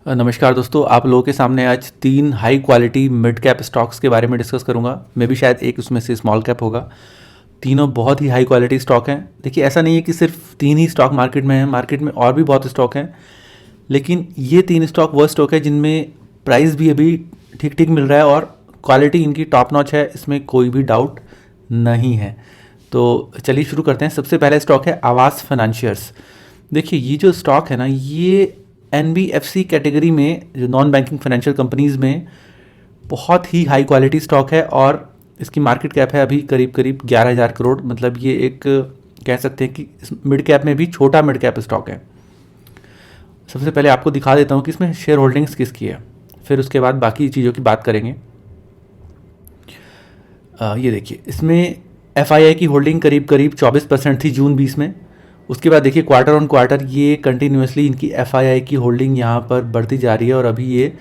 नमस्कार दोस्तों, आप लोगों के सामने आज 3 high quality mid cap stocks के बारे में डिस्कस करूंगा। मे भी शायद एक उसमें से स्मॉल कैप होगा। तीनों बहुत ही हाई क्वालिटी स्टॉक हैं। देखिए, ऐसा नहीं है कि सिर्फ 3 ही स्टॉक मार्केट में हैं, मार्केट में और भी बहुत स्टॉक हैं, लेकिन ये 3 स्टॉक वो स्टॉक है जिनमें प्राइस भी अभी ठीक ठीक मिल रहा है और क्वालिटी इनकी टॉप नॉच है, इसमें कोई भी डाउट नहीं है। तो चलिए शुरू करते हैं। सबसे पहला स्टॉक है आवास फाइनेंशियर्स। देखिए, ये जो स्टॉक है ना, ये NBFC कैटेगरी में, जो नॉन बैंकिंग फाइनेंशियल कंपनीज़ में बहुत ही हाई क्वालिटी स्टॉक है और इसकी मार्केट कैप है अभी करीब करीब 11,000 करोड़। मतलब ये एक कह सकते हैं कि मिड कैप में भी छोटा मिड कैप स्टॉक है। सबसे पहले आपको दिखा देता हूँ कि इसमें शेयर होल्डिंग्स किसकी है, फिर उसके बाद बाकी चीज़ों की बात करेंगे। ये देखिए, इसमें FII की होल्डिंग करीब करीब 24% थी जून 20 में। उसके बाद देखिए, क्वार्टर ऑन क्वार्टर ये कंटिन्यूसली इनकी FII की होल्डिंग यहाँ पर बढ़ती जा रही है और अभी ये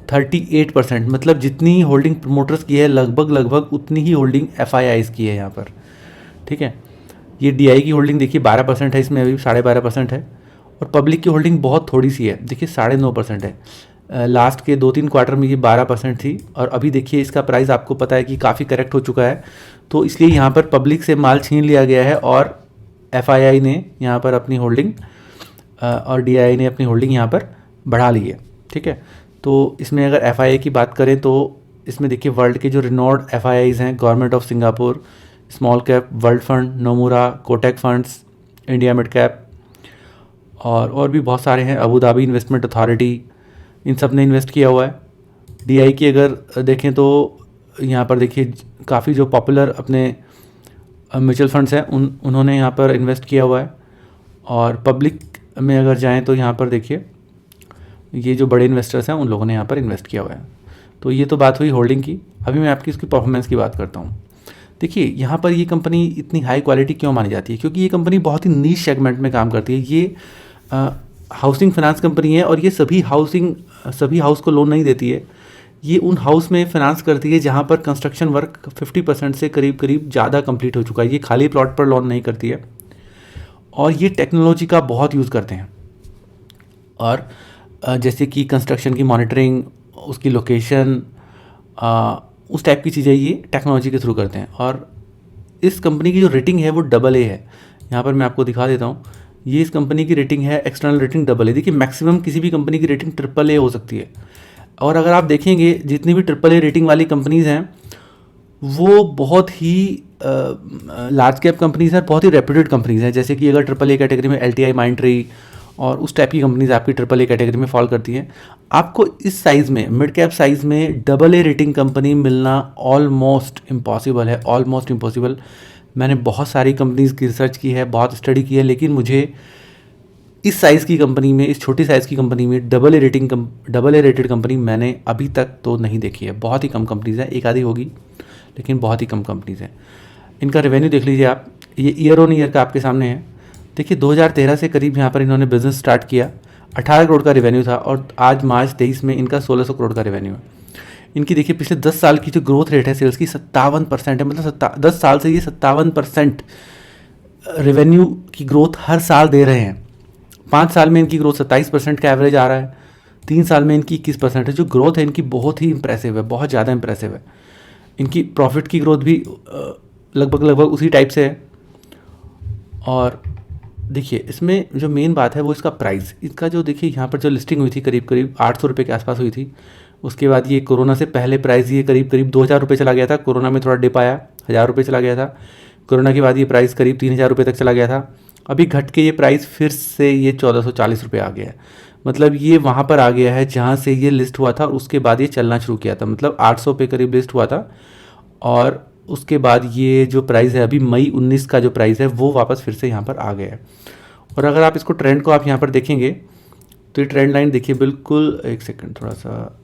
38%, मतलब जितनी होल्डिंग प्रमोटर्स की है लगभग लगभग उतनी ही होल्डिंग FIIs की है यहाँ पर। ठीक है, ये DI की होल्डिंग देखिए 12% है, इसमें अभी 12.5% है और पब्लिक की होल्डिंग बहुत थोड़ी सी है, देखिए 9.5% है। लास्ट के 2-3 क्वार्टर में ये 12% थी और अभी देखिए इसका प्राइस आपको पता है कि काफ़ी करेक्ट हो चुका है, तो इसलिए यहाँ पर पब्लिक से माल छीन लिया गया है और FII ने यहाँ पर अपनी होल्डिंग और DI ने अपनी होल्डिंग यहाँ पर बढ़ा ली है। ठीक है, तो इसमें अगर FII की बात करें तो इसमें देखिए वर्ल्ड के जो रिनोर्ड FIIs हैं, government of Singapore, small cap, world fund, Nomura, Kotak funds, India mid cap और भी बहुत सारे हैं, अबू धाबी इन्वेस्टमेंट अथॉरिटी, इन सब ने इन्वेस्ट किया हुआ है। DI की अगर देखें तो यहाँ पर देखिए काफ़ी जो पॉपुलर अपने म्यूचुअल फंड्स हैं उन्होंने यहाँ पर इन्वेस्ट किया हुआ है। और पब्लिक में अगर जाएं तो यहाँ पर देखिए ये जो बड़े इन्वेस्टर्स हैं उन लोगों ने यहाँ पर इन्वेस्ट किया हुआ है। तो ये तो बात हुई होल्डिंग की। अभी मैं आपकी इसकी परफॉर्मेंस की बात करता हूँ। देखिए, यहाँ पर ये कंपनी इतनी हाई क्वालिटी क्यों मानी जाती है, क्योंकि ये कंपनी बहुत ही नीश सेगमेंट में काम करती है। ये हाउसिंग फाइनेंस कंपनी है और ये सभी हाउस को लोन नहीं देती है। ये उन हाउस में फाइनेंस करती है जहाँ पर कंस्ट्रक्शन वर्क 50% से करीब करीब ज़्यादा कंप्लीट हो चुका है। ये खाली प्लॉट पर लोन नहीं करती है और ये टेक्नोलॉजी का बहुत यूज़ करते हैं। और जैसे कि कंस्ट्रक्शन की मॉनिटरिंग, उसकी लोकेशन, उस टाइप की चीज़ें ये टेक्नोलॉजी के थ्रू करते हैं। और इस कंपनी की जो रेटिंग है वो AA है। यहाँ पर मैं आपको दिखा देता हूँ, ये इस कंपनी की रेटिंग है, एक्सटर्नल रेटिंग AA। देखिए, मैक्सिमम किसी भी कंपनी की रेटिंग AAA हो सकती है। और अगर आप देखेंगे जितनी भी AAA रेटिंग वाली कंपनीज़ हैं वो बहुत ही लार्ज कैप कंपनीज़ हैं, बहुत ही रेप्यूटेड कंपनीज़ हैं। जैसे कि अगर AAA कैटेगरी में LTI, माइंडट्री और उस टाइप की कंपनीज आपकी AAA कैटेगरी में फॉल करती हैं। आपको इस साइज़ में, मिड कैप साइज़ में AA रेटिंग कंपनी मिलना ऑलमोस्ट इम्पॉसिबल है, ऑलमोस्ट इम्पॉसिबल। मैंने बहुत सारी कंपनीज़ की रिसर्च की है, बहुत स्टडी की है, लेकिन मुझे इस साइज़ की कंपनी में, इस छोटी साइज़ की कंपनी में AA रेटेड कंपनी मैंने अभी तक तो नहीं देखी है। बहुत ही कम कंपनीज़ हैं, एक आधी होगी, लेकिन बहुत ही कम कंपनीज़ हैं। इनका रेवेन्यू देख लीजिए आप, ये ईयर ऑन ईयर का आपके सामने है। देखिए, 2013 से करीब यहाँ पर इन्होंने बिज़नेस स्टार्ट किया, 18 करोड़ का रेवेन्यू था और आज मार्च 23 में इनका 1600 करोड़ का रेवेन्यू है। इनकी देखिए पिछले 10 साल की जो ग्रोथ रेट है सेल्स की 57% है। मतलब 10 साल से ये 57% रेवेन्यू की ग्रोथ हर साल दे रहे हैं। 5 साल में इनकी ग्रोथ 27% का एवरेज आ रहा है, 3 साल में इनकी 21% है। जो ग्रोथ है इनकी बहुत ही इंप्रेसिव है, बहुत ज़्यादा इंप्रेसिव है। इनकी प्रॉफिट की ग्रोथ भी लगभग उसी टाइप से है। और देखिए, इसमें जो मेन बात है वो इसका प्राइस। इसका जो देखिए यहाँ पर जो लिस्टिंग हुई थी करीब करीब 800 रुपये के आसपास हुई थी। उसके बाद ये कोरोना से पहले प्राइस ये करीब करीब 2,000 रुपये चला गया था। कोरोना में थोड़ा डिप आया, 1,000 रुपये चला गया था। कोरोना के बाद ये प्राइस करीब 3,000 रुपये तक चला गया था। अभी घट के ये प्राइस फिर से ये 1,440 रुपये आ गया है। मतलब ये वहाँ पर आ गया है जहाँ से ये लिस्ट हुआ था और उसके बाद ये चलना शुरू किया था। मतलब 800 पे करीब लिस्ट हुआ था और उसके बाद ये जो प्राइस है अभी मई 19 का जो प्राइस है वो वापस फिर से यहाँ पर आ गया है। और अगर आप इसको ट्रेंड को आप यहाँ पर देखेंगे तो ये ट्रेंड लाइन देखिए बिल्कुल, एक सेकंड थोड़ा सा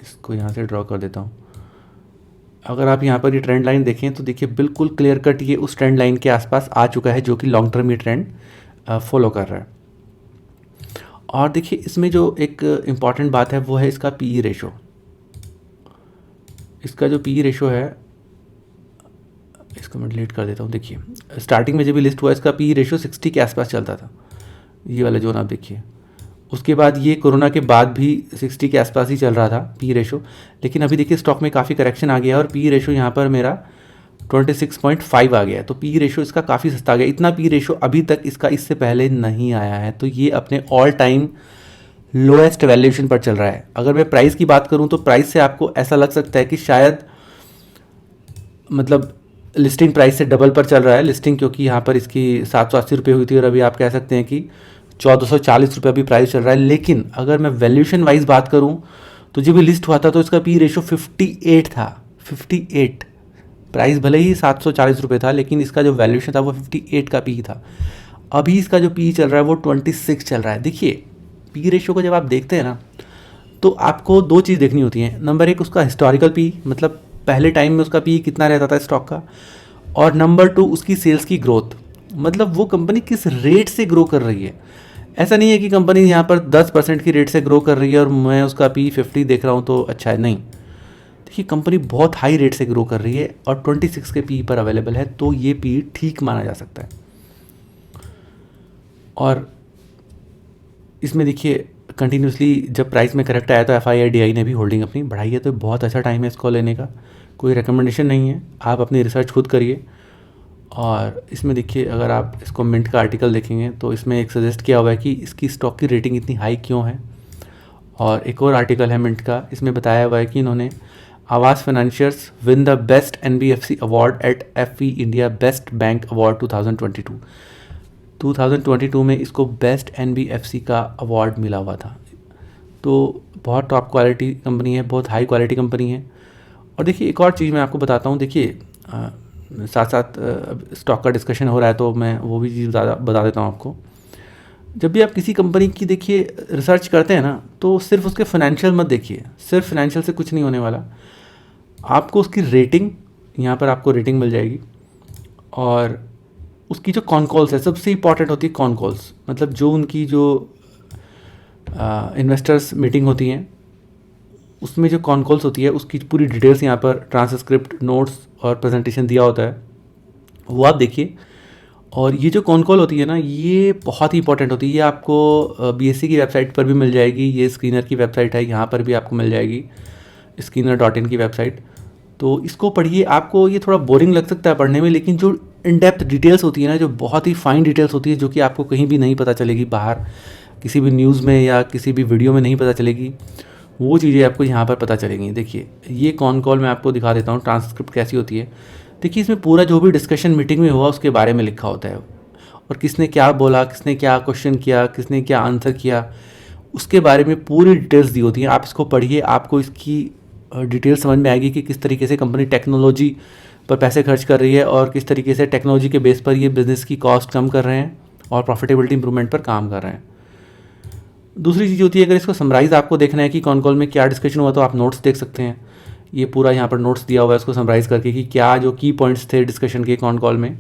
इसको यहाँ से ड्रॉ कर देता हूँ। अगर आप यहाँ पर ये ट्रेंड लाइन देखें तो देखिए बिल्कुल क्लियर कट ये उस ट्रेंड लाइन के आसपास आ चुका है जो कि लॉन्ग टर्म ये ट्रेंड फॉलो कर रहा है। और देखिए, इसमें जो एक इम्पॉर्टेंट बात है वो है इसका PE रेशो। इसका जो PE रेशो है, इसको मैं डिलीट कर देता हूँ। देखिए, स्टार्टिंग में जब भी लिस्ट हुआ इसका PE रेशो 60 के आसपास चलता था, ये वाला जोन आप देखिए। उसके बाद ये कोरोना के बाद भी 60 के आसपास ही चल रहा था पी रेशो, लेकिन अभी देखिए स्टॉक में काफ़ी करेक्शन आ गया और पी रेशो यहाँ पर मेरा 26.5 आ गया है। तो पी रेशो इसका काफ़ी सस्ता आ गया। इतना पी रेशो अभी तक इसका इससे पहले नहीं आया है। तो ये अपने ऑल टाइम लोएस्ट वैल्यूएशन पर चल रहा है। अगर मैं प्राइस की बात करूं तो प्राइस से आपको ऐसा लग सकता है कि शायद मतलब लिस्टिंग प्राइस से डबल पर चल रहा है। लिस्टिंग क्योंकि यहाँ पर इसकी 780 रुपये हुई थी और अभी आप कह सकते हैं कि 1440 रुपये अभी प्राइस चल रहा है। लेकिन अगर मैं वैल्यूएशन वाइज बात करूँ तो जब भी लिस्ट हुआ था तो इसका पी रेशो 58 था। 58 प्राइस भले ही 740 रुपये था, लेकिन इसका जो वैल्यूएशन था वो 58 का पी था। अभी इसका जो पी चल रहा है वो 26 चल रहा है। देखिए पी रेशो को जब आप देखते हैं ना तो आपको दो चीज़ देखनी होती हैं। नंबर एक उसका हिस्टोरिकल पी, मतलब पहले टाइम में उसका पी कितना रहता था स्टॉक का, और नंबर टू उसकी सेल्स की ग्रोथ, मतलब वो कंपनी किस रेट से ग्रो कर रही है। ऐसा नहीं है कि कंपनी यहाँ पर 10% की रेट से ग्रो कर रही है और मैं उसका पी 50 देख रहा हूँ तो अच्छा है, नहीं। देखिए कंपनी बहुत हाई रेट से ग्रो कर रही है और 26 के पी पर अवेलेबल है, तो ये पी ठीक माना जा सकता है। और इसमें देखिए कंटिन्यूसली जब प्राइस में करेक्ट आया तो FII ने भी होल्डिंग अपनी बढ़ाई है। तो बहुत अच्छा टाइम है इसको लेने का, कोई रिकमेंडेशन नहीं है, आप अपनी रिसर्च खुद करिए। और इसमें देखिए अगर आप इसको मिंट का आर्टिकल देखेंगे तो इसमें एक सजेस्ट किया हुआ है कि इसकी स्टॉक की रेटिंग इतनी हाई क्यों है। और एक और आर्टिकल है मिंट का, इसमें बताया हुआ है कि इन्होंने आवास financiers win the best NBFC award eight FE India best bank award 2022 में इसको बेस्ट NBFC का अवार्ड मिला हुआ था। तो बहुत टॉप क्वालिटी कंपनी है, बहुत हाई क्वालिटी कंपनी है। और देखिए एक और चीज़ मैं आपको बताता हूँ, देखिए साथ साथ स्टॉक का डिस्कशन हो रहा है तो मैं वो भी चीज़ बता देता हूँ आपको। जब भी आप किसी कंपनी की देखिए रिसर्च करते हैं ना तो सिर्फ उसके फाइनेंशियल मत देखिए, सिर्फ फाइनेंशियल से कुछ नहीं होने वाला। आपको उसकी रेटिंग, यहाँ पर आपको रेटिंग मिल जाएगी, और उसकी जो कॉन कॉल्स है, सबसे इंपॉर्टेंट होती है कॉन कॉल्स, मतलब जो उनकी जो इन्वेस्टर्स मीटिंग होती हैं उसमें जो कॉन कॉल्स होती है उसकी पूरी डिटेल्स यहाँ पर ट्रांसक्रिप्ट, नोट्स और प्रेजेंटेशन दिया होता है, वो आप देखिए। और ये जो कॉन कॉल होती है ना ये बहुत ही इंपॉर्टेंट होती है। ये आपको BSE की वेबसाइट पर भी मिल जाएगी, ये स्क्रीनर की वेबसाइट है, यहाँ पर भी आपको मिल जाएगी skinner.in की वेबसाइट। तो इसको पढ़िए। आपको ये थोड़ा बोरिंग लग सकता है पढ़ने में, लेकिन जो इन डेप्थ डिटेल्स होती है ना, जो बहुत ही फाइन डिटेल्स होती है, जो कि आपको कहीं भी नहीं पता चलेगी, बाहर किसी भी न्यूज़ में या किसी भी वीडियो में नहीं पता चलेगी, वो चीज़ें आपको यहाँ पर पता चलेंगी। देखिए ये कॉन कॉल मैं आपको दिखा देता हूँ, ट्रांसक्रिप्ट कैसी होती है। देखिए इसमें पूरा जो भी डिस्कशन मीटिंग में हुआ उसके बारे में लिखा होता है, और किसने क्या बोला, किसने क्या क्वेश्चन किया, किसने क्या आंसर किया, उसके बारे में पूरी डिटेल्स दी होती हैं। आप इसको पढ़िए, आपको इसकी डिटेल समझ में आएगी कि किस तरीके से कंपनी टेक्नोलॉजी पर पैसे खर्च कर रही है और किस तरीके से टेक्नोलॉजी के बेस पर ये बिज़नेस की कॉस्ट कम कर रहे हैं और प्रॉफिटेबिलिटी इंप्रूवमेंट पर काम कर रहे हैं। दूसरी चीज़ होती है, अगर इसको समराइज़ आपको देखना है कि कॉन कॉल में क्या डिस्कशन हुआ, तो आप नोट्स देख सकते हैं। ये पूरा यहाँ पर नोट्स दिया हुआ है, उसको समराइज़ करके कि क्या जो की पॉइंट्स थे डिस्कशन के कॉन कॉल में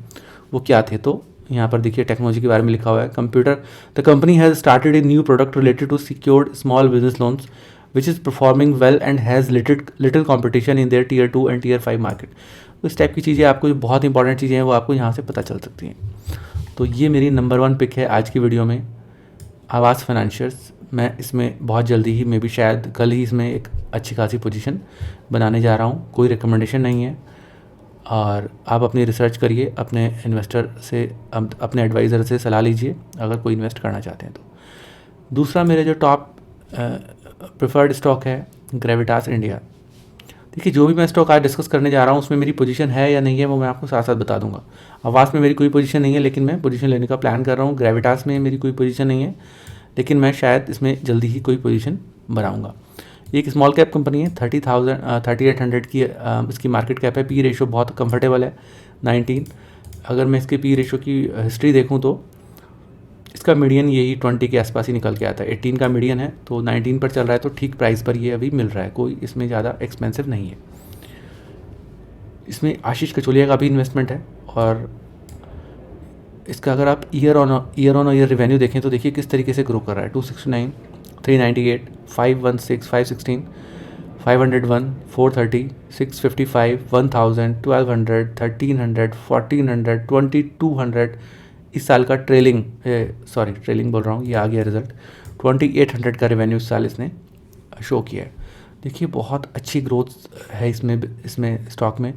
वो क्या थे। तो यहाँ पर देखिए टेक्नोलॉजी के बारे में लिखा हुआ है। Computer, the company has started a new product related to secured small business loans which is performing well and has little competition in their tier 2 and tier 5 market. तो इस टाइप की चीज़ें आपको, जो बहुत इंपॉर्टेंट चीज़ें हैं वो आपको यहाँ से पता चल सकती हैं। तो ये मेरी नंबर 1 पिक है आज की वीडियो में, आवास फाइनेंशियर्स। मैं इसमें बहुत जल्दी ही, मे बी शायद कल ही, इसमें एक अच्छी खासी पोजीशन बनाने जा रहा हूँ। कोई रिकमेंडेशन नहीं है, और आप अपनी रिसर्च करिए, अपने इन्वेस्टर से, अपने एडवाइज़र से सलाह लीजिए अगर कोई इन्वेस्ट करना चाहते हैं तो। दूसरा मेरे जो टॉप प्रेफर्ड स्टॉक है ग्रेविटास इंडिया। देखिए जो भी मैं स्टॉक आज डिस्कस करने जा रहा हूँ उसमें मेरी पोजीशन है या नहीं है वो मैं आपको साथ साथ बता दूंगा। आवास में मेरी कोई पोजीशन नहीं है, लेकिन मैं पोजीशन लेने का प्लान कर रहा हूँ। ग्रेविटास में मेरी कोई पोजीशन नहीं है, लेकिन मैं शायद इसमें जल्दी ही कोई पोजीशन बनाऊंगा। एक स्मॉल कैप कंपनी है, 3800 की इसकी मार्केट कैप है। पी रेशो बहुत कंफर्टेबल है, 19। अगर मैं इसके पी रेशो की हिस्ट्री देखूँ तो इसका मीडियन यही 20 के आसपास ही निकल के आता है। 18 का मीडियन है, तो 19 पर चल रहा है, तो ठीक प्राइस पर ये अभी मिल रहा है, कोई इसमें ज़्यादा एक्सपेंसिव नहीं है। इसमें आशीष कचोलिया का भी इन्वेस्टमेंट है, और इसका अगर आप ईयर ऑन ईयर रेवेन्यू देखें तो देखिए किस तरीके से ग्रो कर रहा है। 269, 398, 516, 516, 501, 430, 655, 1000, 1200, 1300, 1400, 2200। इस साल का ट्रेलिंग बोल रहा हूँ, ये आ गया रिजल्ट, 2800 का रेवेन्यू इस साल इसने शो किया है। देखिए बहुत अच्छी ग्रोथ है इसमें स्टॉक में।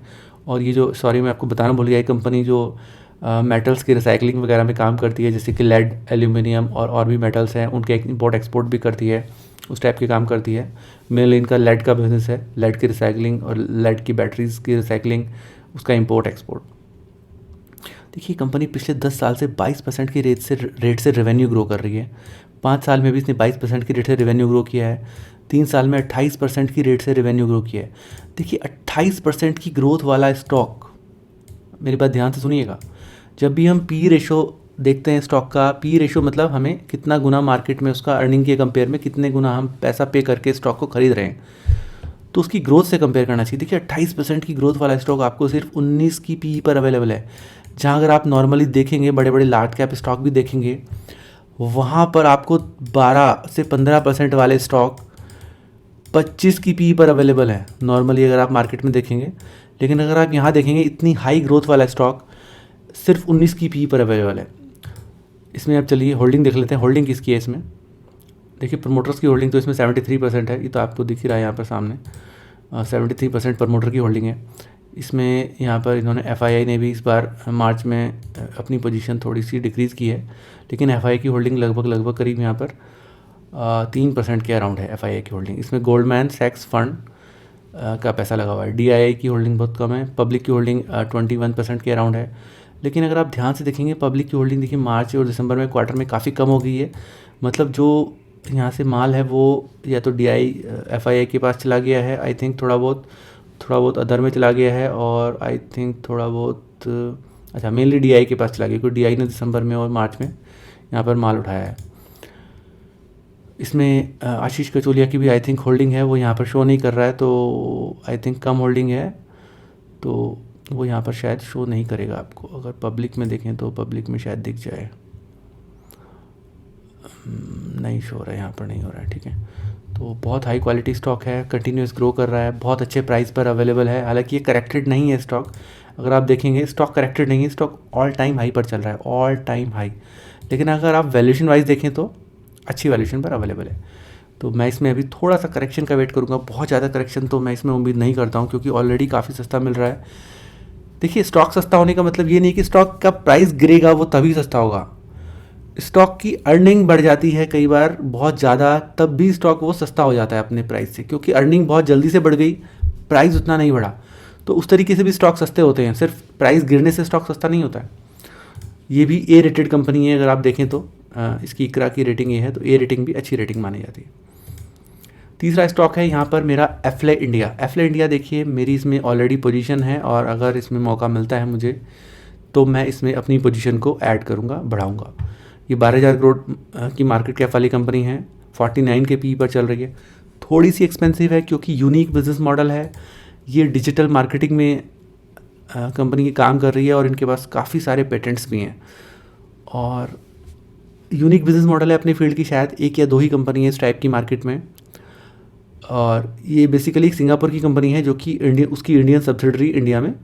और ये जो सॉरी मैं आपको बताना भूल गया, ये कंपनी जो मेटल्स की रिसाइकलिंग वगैरह में काम करती है, जैसे कि लेड, एल्यूमिनियम और भी मेटल्स हैं, उनके इंपोर्ट एक्सपोर्ट भी करती है, उस टाइप के काम करती है। मेनली इनका लेड का बिजनेस है, लेड की रिसाइकलिंग और लेड की बैटरीज की रिसाइकलिंग, उसका इंपोर्ट एक्सपोर्ट। देखिए कंपनी पिछले 10 साल से 22% की रेट से रेवेन्यू ग्रो कर रही है। 5 साल में भी इसने 22% की रेट से रेवेन्यू ग्रो किया है। 3 साल में 28% की रेट से रेवेन्यू ग्रो किया है। देखिए 28% की ग्रोथ वाला स्टॉक, मेरी बात ध्यान से सुनिएगा, जब भी हम पी रेशो देखते हैं स्टॉक का, पी रेशो मतलब हमें कितना गुना मार्केट में उसका अर्निंग के कंपेयर में कितने गुना हम पैसा पे करके स्टॉक को खरीद रहे हैं, तो उसकी ग्रोथ से कंपेयर करना चाहिए। देखिए 28% की ग्रोथ वाला स्टॉक आपको सिर्फ 19 की पी पर अवेलेबल है, जहाँ अगर आप नॉर्मली देखेंगे बड़े बड़े लार्ज कैप स्टॉक भी देखेंगे, वहाँ पर आपको 12 से 15% वाले स्टॉक 25 की पी पर अवेलेबल है नॉर्मली अगर आप मार्केट में देखेंगे। लेकिन अगर आप यहाँ देखेंगे इतनी हाई ग्रोथ वाला स्टॉक सिर्फ 19 की पी पर अवेलेबल है। इसमें अब चलिए होल्डिंग देख लेते हैं, होल्डिंग किसकी है इसमें। देखिए प्रमोटर्स की होल्डिंग तो इसमें 73% है, ये तो आपको दिख ही रहा है यहाँ पर सामने, 73% प्रमोटर की होल्डिंग है इसमें। यहाँ पर इन्होंने FII ने भी इस बार मार्च में अपनी पोजीशन थोड़ी सी डिक्रीज़ की है, लेकिन FII की होल्डिंग लगभग करीब यहाँ पर 3% के अराउंड है FII की होल्डिंग। इसमें गोल्डमैन सैक्स फंड का पैसा लगा हुआ है। DII की होल्डिंग बहुत कम है। पब्लिक की होल्डिंग 21% के अराउंड है। लेकिन अगर आप ध्यान से देखेंगे पब्लिक की होल्डिंग देखिए मार्च और दिसंबर में क्वार्टर में काफ़ी कम हो गई है। मतलब जो यहाँ से माल है वो या तो FII के पास चला गया है, आई थिंक थोड़ा बहुत अदर में चला गया है, और आई थिंक थोड़ा बहुत अच्छा मेनली DII के पास चला गया, क्योंकि DII ने दिसंबर में और मार्च में यहाँ पर माल उठाया है। इसमें आशीष कचोलिया की भी आई थिंक होल्डिंग है, वो यहाँ पर शो नहीं कर रहा है, तो आई थिंक कम होल्डिंग है, तो वो यहाँ पर शायद शो नहीं करेगा आपको। अगर पब्लिक में देखें तो पब्लिक में शायद दिख जाए, नहीं शो हो रहा है, यहाँ पर नहीं हो रहा है, ठीक है। तो बहुत हाई क्वालिटी स्टॉक है, कंटिन्यूस ग्रो कर रहा है, बहुत अच्छे प्राइस पर अवेलेबल है। हालांकि ये करेक्टेड नहीं है स्टॉक, अगर आप देखेंगे स्टॉक करेक्टेड नहीं है, स्टॉक ऑल टाइम हाई पर चल रहा है, ऑल टाइम हाई। लेकिन अगर आप वैल्यूएशन वाइज देखें तो अच्छी वैल्यूएशन पर अवेलेबल है। तो मैं इसमें अभी थोड़ा सा करेक्शन का वेट करूँगा, बहुत ज़्यादा करेक्शन तो मैं इसमें उम्मीद नहीं करता हूँ, क्योंकि ऑलरेडी काफ़ी सस्ता मिल रहा है। देखिए स्टॉक सस्ता होने का मतलब ये नहीं कि स्टॉक का प्राइस गिरेगा वो तभी सस्ता होगा। स्टॉक की अर्निंग बढ़ जाती है कई बार बहुत ज़्यादा, तब भी स्टॉक वो सस्ता हो जाता है अपने प्राइस से, क्योंकि अर्निंग बहुत जल्दी से बढ़ गई, प्राइस उतना नहीं बढ़ा, तो उस तरीके से भी स्टॉक सस्ते होते हैं। सिर्फ प्राइस गिरने से स्टॉक सस्ता नहीं होता है। ये भी A रेटेड कंपनी है, अगर आप देखें तो इसकी इकरा की रेटिंग ये है, तो A रेटिंग भी अच्छी रेटिंग मानी जाती है। तीसरा स्टॉक है यहाँ पर मेरा एफले इंडिया। देखिए मेरी इसमें ऑलरेडी पोजीशन है, और अगर इसमें मौका मिलता है मुझे तो मैं इसमें अपनी पोजीशन को ऐड करूँगा, बढ़ाऊँगा। ये 12,000 करोड़ की मार्केट कैप वाली कंपनी है, 49 के पी पर चल रही है। थोड़ी सी एक्सपेंसिव है क्योंकि यूनिक बिजनेस मॉडल है, ये डिजिटल मार्केटिंग में कंपनी की काम कर रही है, और इनके पास काफ़ी सारे पेटेंट्स भी हैं, और यूनिक बिजनेस मॉडल है अपनी फील्ड की। शायद 1 या 2 ही कंपनी है इस टाइप की मार्केट में, और ये बेसिकली एक सिंगापुर की कंपनी है जो कि उसकी इंडियन सब्सिडरी इंडिया में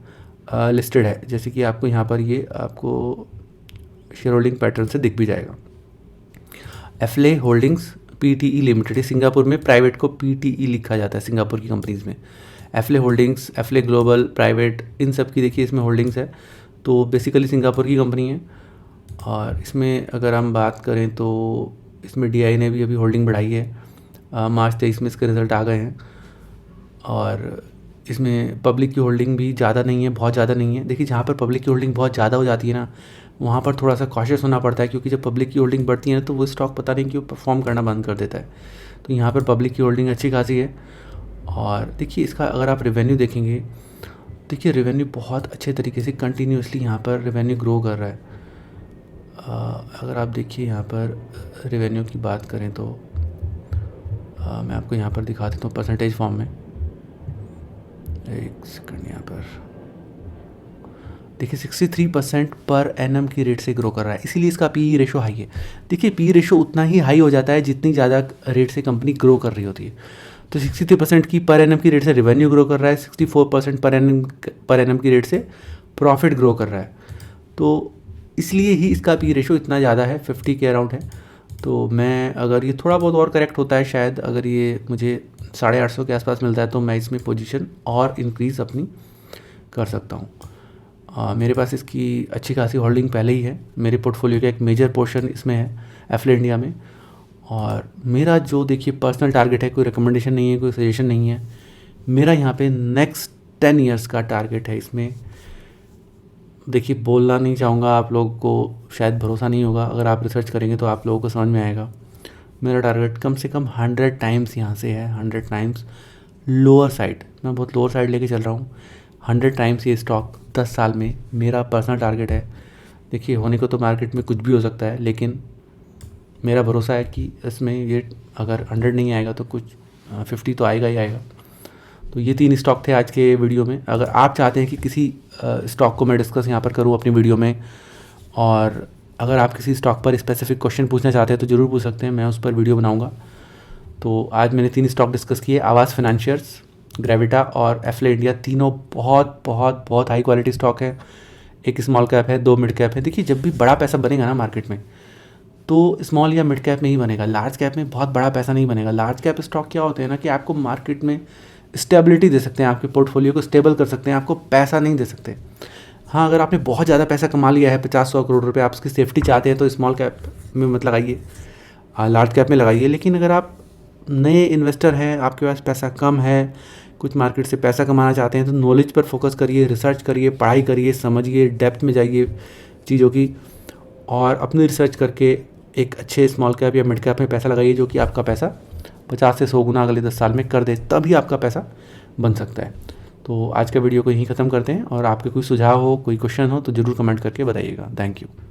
लिस्टेड है, जैसे कि आपको यहाँ पर ये आपको शेयर होल्डिंग पैटर्न से दिख भी जाएगा। एफले होल्डिंग्स PTE लिमिटेड, सिंगापुर में प्राइवेट को PTE लिखा जाता है सिंगापुर की कंपनीज़ में। एफले होल्डिंग्स, एफले ग्लोबल, प्राइवेट, इन सब की देखिए इसमें होल्डिंग्स है, तो बेसिकली सिंगापुर की कंपनी है। और इसमें अगर हम बात करें तो इसमें DI ने भी अभी होल्डिंग बढ़ाई है, मार्च 23 में इसके रिज़ल्ट आ गए हैं। और इसमें पब्लिक की होल्डिंग भी ज़्यादा नहीं है, बहुत ज़्यादा नहीं है। देखिए जहाँ पर पब्लिक की होल्डिंग बहुत ज़्यादा हो जाती है ना, वहाँ पर थोड़ा सा कॉशियस होना पड़ता है, क्योंकि जब पब्लिक की होल्डिंग बढ़ती है ना तो वो स्टॉक पता नहीं क्यों परफॉर्म करना बंद कर देता है। तो यहाँ पर पब्लिक की होल्डिंग अच्छी खासी है। और देखिए इसका अगर आप रेवेन्यू देखेंगे, देखिए रेवेन्यू बहुत अच्छे तरीके से कंटिन्यूसली यहाँ पर रेवेन्यू ग्रो कर रहा है। अगर आप देखिए यहाँ पर रेवेन्यू की बात करें तो मैं आपको यहाँ पर दिखा देता हूँ परसेंटेज फॉर्म में, एक सेकंड। यहाँ पर देखिए 63% पर एनम की रेट से ग्रो कर रहा है, इसीलिए इसका PE रेशो हाई है। देखिए PE रेशो उतना ही हाई हो जाता है जितनी ज़्यादा रेट से कंपनी ग्रो कर रही होती है। तो 63% की पर एनम की रेट से रेवेन्यू ग्रो कर रहा है, 64% पर एनम की रेट से प्रॉफिट ग्रो कर रहा है, तो इसलिए ही इसका PE रेशो इतना ज़्यादा है, 50 के अराउंड है। तो मैं अगर ये थोड़ा बहुत और करेक्ट होता है, शायद अगर ये मुझे 850 के आसपास मिलता है तो मैं इसमें पोजीशन और इंक्रीज़ अपनी कर सकता हूँ। मेरे पास इसकी अच्छी खासी होल्डिंग पहले ही है, मेरे पोर्टफोलियो का एक मेजर पोर्शन इसमें है एफले इंडिया में। और मेरा जो देखिए पर्सनल टारगेट है, कोई रिकमेंडेशन नहीं है, कोई सजेशन नहीं है, मेरा यहाँ पे नेक्स्ट 10 ईयर्स का टारगेट है इसमें। देखिए बोलना नहीं चाहूँगा, आप लोगों को शायद भरोसा नहीं होगा, अगर आप रिसर्च करेंगे तो आप लोगों को समझ में आएगा। मेरा टारगेट कम से कम 100 टाइम्स यहाँ से है, 100 टाइम्स लोअर साइड, मैं बहुत लोअर साइड लेके चल रहा हूँ। 100 टाइम्स ये स्टॉक 10 साल में मेरा पर्सनल टारगेट है। देखिए होने को तो मार्केट में कुछ भी हो सकता है, लेकिन मेरा भरोसा है कि इसमें ये अगर 100 नहीं आएगा तो कुछ 50 तो आएगा ही आएगा। तो ये 3 स्टॉक थे आज के वीडियो में। अगर आप चाहते हैं कि किसी स्टॉक को मैं डिस्कस यहाँ पर करूँ अपनी वीडियो में, और अगर आप किसी स्टॉक पर स्पेसिफिक क्वेश्चन पूछना चाहते हैं तो ज़रूर पूछ सकते हैं, मैं उस पर वीडियो बनाऊँगा। तो आज मैंने 3 स्टॉक डिस्कस किए, आवास फाइनेंशियर्स, ग्रेविटा और एफले इंडिया। तीनों बहुत बहुत बहुत हाई क्वालिटी स्टॉक है। एक स्मॉल कैप है, 2 मिड कैप है। देखिए जब भी बड़ा पैसा बनेगा ना मार्केट में, तो स्मॉल या मिड कैप में ही बनेगा, लार्ज कैप में बहुत बड़ा पैसा नहीं बनेगा। लार्ज कैप स्टॉक क्या होते हैं ना कि आपको मार्केट में स्टेबिलिटी दे सकते हैं, आपके पोर्टफोलियो को स्टेबल कर सकते हैं, आपको पैसा नहीं दे सकते। हाँ, अगर आपने बहुत ज़्यादा पैसा कमा लिया है, 50-100 करोड़ रुपए, आप उसकी सेफ्टी चाहते हैं तो स्मॉल कैप में मत लगाइए, लार्ज कैप में लगाइए। लेकिन अगर आप नए इन्वेस्टर हैं, आपके पास पैसा कम है, कुछ मार्केट से पैसा कमाना चाहते हैं, तो नॉलेज पर फोकस करिए, रिसर्च करिए, पढ़ाई करिए, समझिए, डेप्थ में जाइए चीज़ों की, और अपनी रिसर्च करके एक अच्छे स्मॉल कैप या मिड कैप में पैसा लगाइए, जो कि आपका पैसा 50 से 100 गुना अगले 10 साल में कर दे, तभी आपका पैसा बन सकता है। तो आज का वीडियो को यहीं ख़त्म करते हैं, और आपके कोई सुझाव हो, कोई क्वेश्चन हो तो ज़रूर कमेंट करके बताइएगा। Thank you.